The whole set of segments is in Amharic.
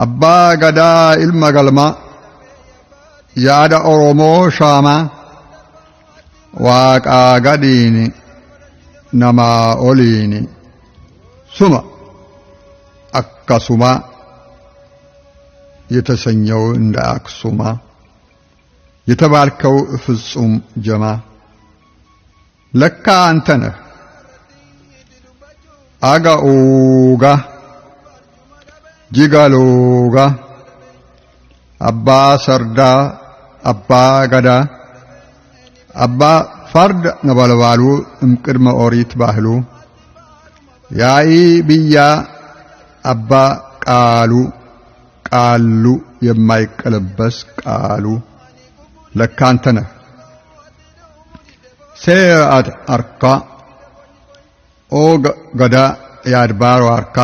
Abbaa Gadaa ilma galmaa yaada Oromoo shaamaa waaqaa gadiini namaa oliini suma akkasuma የተሰኘው እንደ አክሱማ የተባልከው ፍጹም ጀማ ለካ አንተ ነህ አጋኡጋ ጂጋሎጋ አባ ሰርዳ አባ ገዳ አባ ፈርድ ነበልባሉ እምቅድመ ኦሪት ባህሉ ያኢ ብያ አባ ቃሉ ቃሉ የማይቀለበስ ቃሉ ለካ አንተ ነህ ሴአት አርካ ኦ ገዳ ያድባሩ አርካ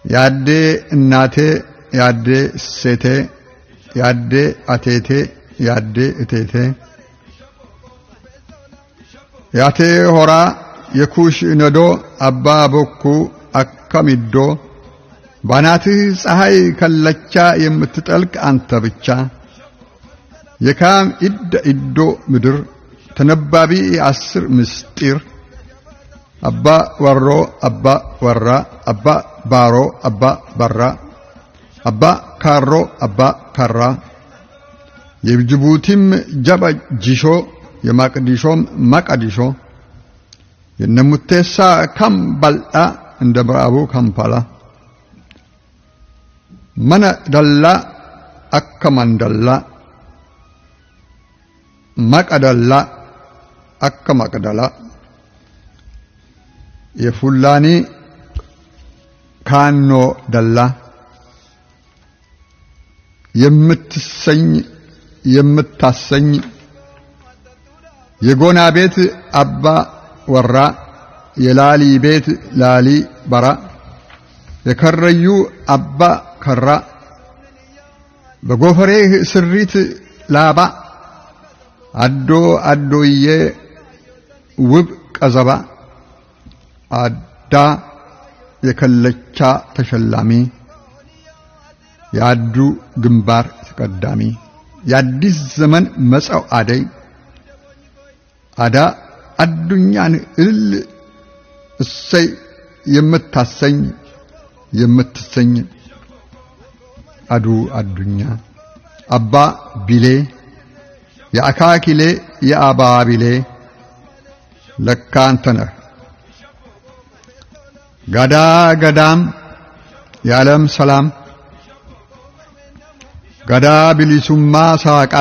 ያዴ እናቴ ያዴ ሴቴ ያዴ አቴቴ ያዴ እቴቴ ያቴ ሆራ የኩሽ ነዶ አባ ቦኩ አከሚዶ ባናትህ ፀሐይ ከለቻ የምትጠልቅ አንተ ብቻ የካም ኢዶ ምድር ተነባቢ 10 ምስጢር አባ ወሮ አባ ወራ አባ ባሮ አባ በራ አባ ካሮ አባ ካራ የጅቡቲም ጀበጂሾ የማቅዲሾም ማቅዲሾ የነሙቴሳ ካምባልዳ እንደ ምዕራቡ ካምፓላ መነ ደላ አከማንደላ ማቀደላ አከማቀደላ የፉላኒ ካኖ ደላ የምትሰኝ የምታሰኝ የጎና ቤት አባ ወራ የላሊ ቤት ላሊ በራ የከረዩ አባ ከራ በጎፈሬህ ስሪት ላባ አዶ አዶዬ ውብ ቀዘባ አዳ የከለቻ ተሸላሚ ያዱ ግንባር ተቀዳሚ የአዲስ ዘመን መጻው አደይ አዳ አዱኛን እልል እሰይ የምታሰኝ የምትሰኝ አዱ አዱኛ አባ ቢሌ የአካኪሌ የአባ ቢሌ ለካ አንተ ነህ ገዳ ገዳም የዓለም ሰላም ገዳ ቢሊሱማ ሳቃ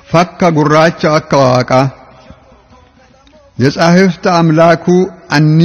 ፈካ ጉራቻ አከዋቃ የጻሕፍት አምላኩ አኒ